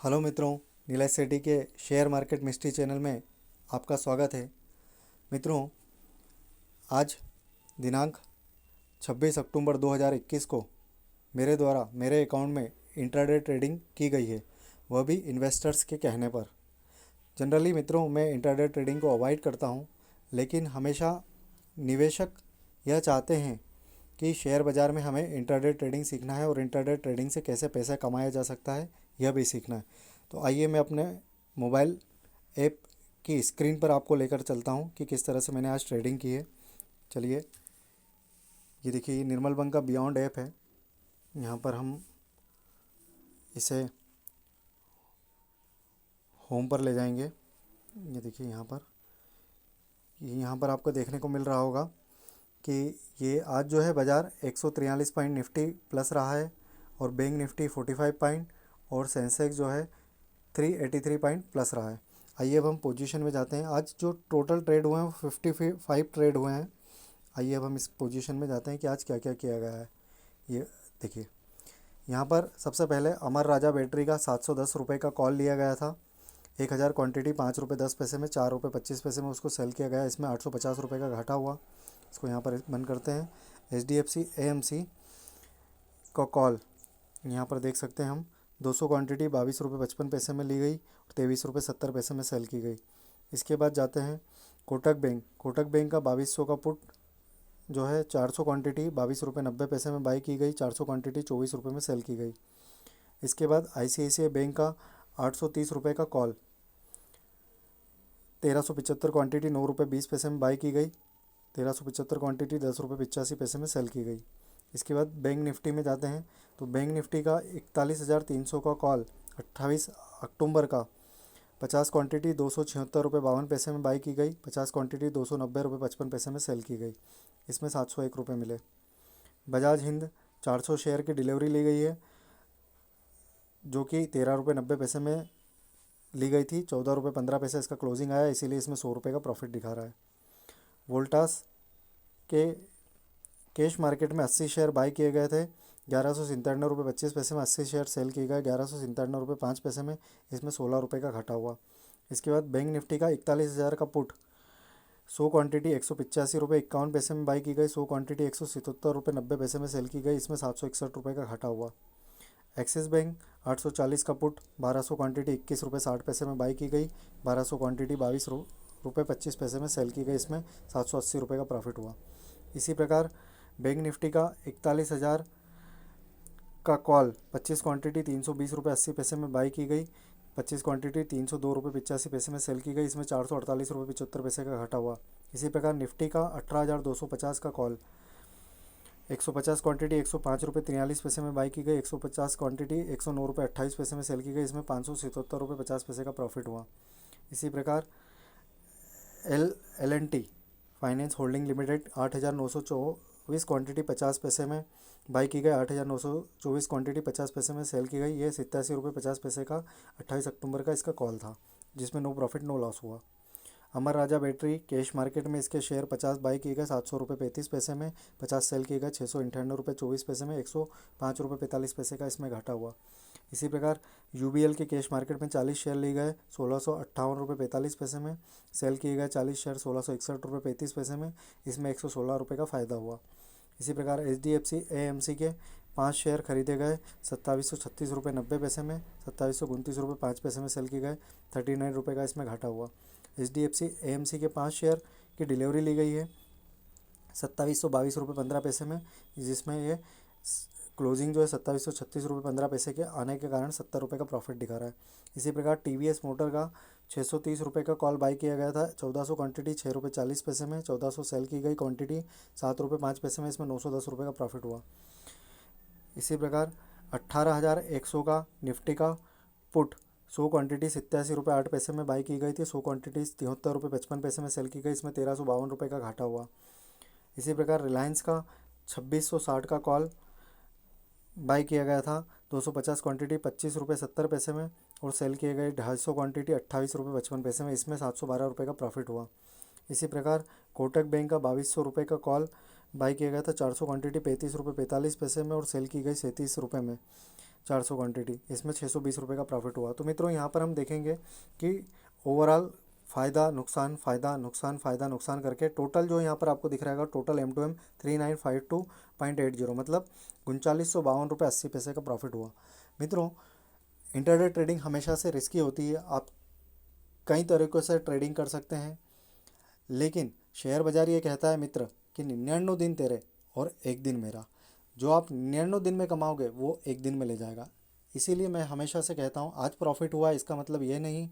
Hello मित्रों, नीलेश सेठी के share market mystery channel में आपका स्वागत है। मित्रों, आज दिनांक 26 अक्टूबर 2021 को मेरे द्वारा मेरे अकाउंट में इंट्राडे ट्रेडिंग की गई है, वह भी इन्वेस्टर्स के कहने पर। जनरली मित्रों, मैं इंट्राडे ट्रेडिंग को अवॉइड करता हूं, लेकिन हमेशा निवेशक यह चाहते हैं कि शेयर बाज़ार में हमें इंट्राडे ट्रेडिंग सीखना है और इंट्राडे ट्रेडिंग से कैसे पैसा कमाया जा सकता है यह भी सीखना है। तो आइए मैं अपने मोबाइल ऐप की स्क्रीन पर आपको लेकर चलता हूं कि किस तरह से मैंने आज ट्रेडिंग की है। चलिए, ये देखिए, ये निर्मल बैंक का बियॉन्ड ऐप है। यहाँ पर हम इसे होम पर ले जाएंगे। ये देखिए, यहाँ पर आपको देखने को मिल रहा होगा कि ये आज जो है बाज़ार 143 पॉइंट निफ्टी प्लस रहा है और बैंक निफ्टी 45 पॉइंट और सेंसेक्स जो है 383 पॉइंट प्लस रहा है। आइए अब हम पोजीशन में जाते हैं। आज जो टोटल ट्रेड हुए हैं वो 55 ट्रेड हुए हैं। आइए अब हम इस पोजीशन में जाते हैं कि आज क्या क्या किया गया है। ये देखिए, यहाँ पर सबसे पहले अमर राजा बैटरी का 710 रुपये का कॉल लिया गया था। 1000 क्वांटिटी 5 रुपये 10 पैसे में, 4 रुपये 25 पैसे में उसको सेल किया गया। इसमें 850 रुपये का घाटा हुआ। इसको यहाँ पर बंद करते हैं। HDFC AMC का कॉल यहाँ पर देख सकते हैं हम, 200 क्वांटिटी 22 रुपये 55 पैसे में ली गई और 23 रुपये 70 पैसे में सेल की गई। इसके बाद जाते हैं कोटक बैंक का 2200 का पुट जो है 400 क्वांटिटी 22 रुपये 90 पैसे में बाई की गई, 400 क्वांटिटी 24 रुपये में सेल की गई। इसके बाद ICICI बैंक का 830 रुपये का कॉल 1375 क्वांटिटी 9 रुपये 20 पैसे में बाई की गई, 1375 क्वांटिटी 10 रुपये 85 पैसे में सेल की गई। इसके बाद बैंक निफ्टी में जाते हैं तो बैंक निफ्टी का 41,300 का कॉल 28 अक्टूबर का 50 क्वांटिटी 276 रुपये 52 पैसे में बाई की गई, 50 क्वांटिटी 290 रुपये 55 पैसे में सेल की गई। इसमें 701 रुपये मिले। बजाज हिंद 400 शेयर की डिलीवरी ली गई है जो कि 13 रुपये 90 पैसे में ली गई थी। 14 रुपये 15 पैसे इसका क्लोजिंग आया, इसीलिए इसमें 100 रुपये का प्रॉफिट दिखा रहा है। वोल्टास के कैश मार्केट में 80 शेयर बाई किए गए थे। 1197 रुपये 25 पैसे में 80 शेयर सेल किए गए, 1197 रुपये 5 पैसे में। इसमें 16 रुपये का घाटा हुआ। इसके बाद बैंक निफ्टी का 41,000 का पुट 100 क्वांटिटी 185 रुपये 51 पैसे में बाई की गई, 100 क्वांटिटी 177 रुपये 90 पैसे में सेल की गई। इसमें 761 रुपये का घाटा हुआ। एक्सिस बैंक 840 का पुट 1200 क्वांटिटी 21 रुपये 60 पैसे में बाई की गई, 1200 क्वांटिटी 22 रुपये 25 पैसे में सेल की गई। इसमें 780 रुपये का प्रॉफिट हुआ। इसी प्रकार बैंक निफ्टी का 41,000 का कॉल 25 क्वांटिटी 320 रुपये 80 पैसे में बाई की गई, 25 क्वांटिटी 302 रुपये 85 पैसे में सेल की गई। इसमें 448 रुपये 75 पैसे का घाटा हुआ। इसी प्रकार निफ्टी का 18,250 का कॉल 150 क्वांटिटी 105 रुपये 43 पैसे में बाई की गई, 150 क्वांटिटी 109 रुपये 28 पैसे में सेल की गई। इसमें 577 रुपये 50 पैसे का प्रॉफिट हुआ। इसी प्रकार L&T finance holding limited 8,924 quantity 50 पैसे में बाई की गई, 8,924 क्वांटिटी 50 पैसे में सेल की गई। ये 87 रुपये 50 पैसे का 28 अक्टूबर का इसका कॉल था, जिसमें नो प्रॉफिट नो लॉस हुआ। अमर राजा बैटरी कैश मार्केट में इसके शेयर 50 बाई किए गए 700 रुपये 35 पैसे में, 50 सेल किए गए 698 रुपये 24 पैसे में, 105 रुपये 45 पैसे का इसमें घाटा हुआ। इसी प्रकार UBL के कैश मार्केट में 40 शेयर लिए गए 1658 रुपये 45 पैसे में, सेल किए गए 40 शेयर 1661 रुपये 35 पैसे में। इसमें 116 रुपये का फ़ायदा हुआ। इसी प्रकार HDFC AMC के 5 शेयर खरीदे गए 2736 रुपये 90 पैसे में, 2729 रुपये 5 पैसे में सेल किए गए, 39 रुपये का इसमें घाटा हुआ। HDFC AMC के 5 शेयर की डिलीवरी ली गई है 2722 रुपये 15 पैसे में, जिसमें ये क्लोजिंग जो है 2736 रुपये 15 पैसे के आने के कारण 70 रुपये का प्रॉफिट दिखा रहा है। इसी प्रकार TVS मोटर का 630 रुपये का कॉल बाई किया गया था, 1400 क्वांटिटी 6 रुपये 40 पैसे में, 1400 सेल की गई क्वांटिटी 7 रुपये 5 पैसे में। इसमें 910 रुपये का प्रॉफिट हुआ। इसी प्रकार 18,100 का निफ्टी का पुट 100 क्वांटिटी 87 रुपये 8 पैसे में बाई की गई थी, 100 क्वांटिटी 73 रुपये 55 पैसे में सेल की गई। इसमें 1352 रुपये का घाटा हुआ। इसी प्रकार रिलायंस का 2660 का कॉल बाई किया गया था 250 क्वांटिटी 25 रुपये 70 पैसे में और सेल किए गए 250 क्वांटिटी 28 रुपये 55 पैसे में। इसमें 712 रुपये का प्रॉफिट हुआ। इसी प्रकार कोटक बैंक का 2200 रुपये का कॉल बाई किया गया था 400 क्वांटिटी 35 रुपये 45 पैसे में और सेल की गई 37 रुपये में, 400 क्वांटिटी, इसमें 620 रुपये का प्रॉफिट हुआ। तो मित्रों यहाँ पर हम देखेंगे कि ओवरऑल फ़ायदा नुकसान फ़ायदा नुकसान फ़ायदा नुकसान करके टोटल जो यहाँ पर आपको दिख रहा है टोटल M2M 3952.80 मतलब 3952 रुपये 80 पैसे का प्रॉफिट हुआ। मित्रों इंटरडे ट्रेडिंग हमेशा से रिस्की होती है, आप कई तरीक़ों से ट्रेडिंग कर सकते हैं, लेकिन शेयर बाज़ार ये कहता है मित्र कि 99 दिन तेरे और एक दिन मेरा। जो आप 99 दिन में कमाओगे वो एक दिन में ले जाएगा। इसीलिए मैं हमेशा से कहता हूँ आज प्रॉफिट हुआ इसका मतलब ये नहीं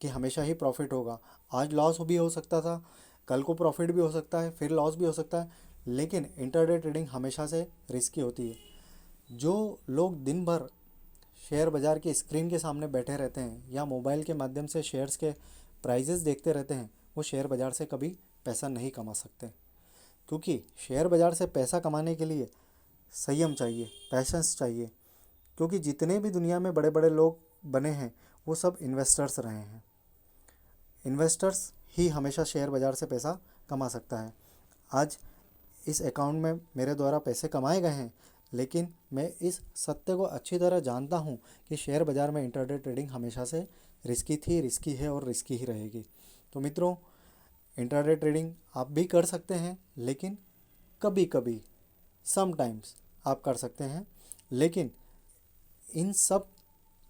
कि हमेशा ही प्रॉफिट होगा। आज लॉस भी हो सकता था, कल को प्रॉफिट भी हो सकता है, फिर लॉस भी हो सकता है, लेकिन इंटरडे ट्रेडिंग हमेशा से रिस्की होती है। जो लोग दिन भर शेयर बाज़ार की स्क्रीन के सामने बैठे रहते हैं या मोबाइल के माध्यम से शेयर्स के प्राइजेस देखते रहते हैं, वो शेयर बाज़ार से कभी पैसा नहीं कमा सकते, क्योंकि शेयर बाज़ार से पैसा कमाने के लिए संयम चाहिए, पैशंस चाहिए। क्योंकि जितने भी दुनिया में बड़े बड़े लोग बने हैं वो सब इन्वेस्टर्स रहे हैं। इन्वेस्टर्स ही हमेशा शेयर बाज़ार से पैसा कमा सकता है। आज इस अकाउंट में मेरे द्वारा पैसे कमाए गए हैं, लेकिन मैं इस सत्य को अच्छी तरह जानता हूँ कि शेयर बाज़ार में इंटरडे ट्रेडिंग हमेशा से रिस्की थी, रिस्की है और रिस्की ही रहेगी। तो मित्रों इंटरडे ट्रेडिंग आप भी कर सकते हैं, लेकिन कभी कभी समटाइम्स आप कर सकते हैं, लेकिन इन सब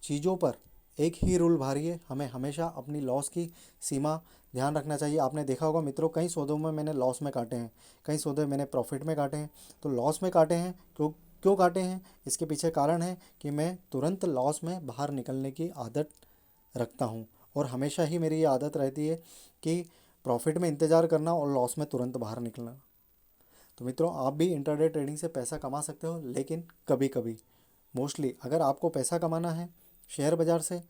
चीज़ों पर एक ही रूल भारी है, हमें हमेशा अपनी लॉस की सीमा ध्यान रखना चाहिए। आपने देखा होगा मित्रों कई सौदों में मैंने लॉस में काटे हैं, कई सौदे मैंने प्रॉफिट में काटे हैं। तो लॉस में काटे हैं क्यों क्यों काटे हैं, इसके पीछे कारण है कि मैं तुरंत लॉस में बाहर निकलने की आदत रखता हूँ, और हमेशा ही मेरी ये आदत रहती है कि प्रॉफिट में इंतज़ार करना और लॉस में तुरंत बाहर निकलना। तो मित्रों आप भी इंटरडे ट्रेडिंग से पैसा कमा सकते हो, लेकिन कभी कभी। मोस्टली अगर आपको पैसा कमाना है शेयर बाज़ार से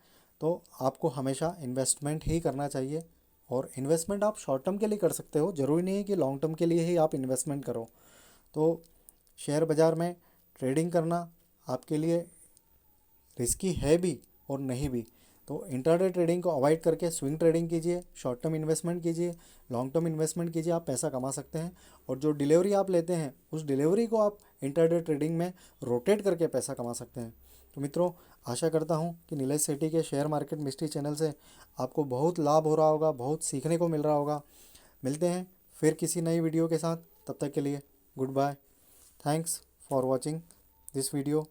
तो आपको हमेशा इन्वेस्टमेंट ही करना चाहिए, और इन्वेस्टमेंट आप शॉर्ट टर्म के लिए कर सकते हो, ज़रूरी नहीं है कि लॉन्ग टर्म के लिए ही आप इन्वेस्टमेंट करो। तो शेयर बाज़ार में ट्रेडिंग करना आपके लिए रिस्की है भी और नहीं भी। तो इंट्राडे ट्रेडिंग को अवॉइड करके स्विंग ट्रेडिंग कीजिए, शॉर्ट टर्म इन्वेस्टमेंट कीजिए, लॉन्ग टर्म इन्वेस्टमेंट कीजिए, आप पैसा कमा सकते हैं। और जो डिलीवरी आप लेते हैं उस डिलीवरी को आप इंट्राडे ट्रेडिंग में रोटेट करके पैसा कमा सकते हैं। तो मित्रों आशा करता हूँ कि नीलेश सेठी के शेयर मार्केट मिस्ट्री चैनल से आपको बहुत लाभ हो रहा होगा, बहुत सीखने को मिल रहा होगा। मिलते हैं फिर किसी नई वीडियो के साथ, तब तक के लिए goodbye. Thanks for watching this video.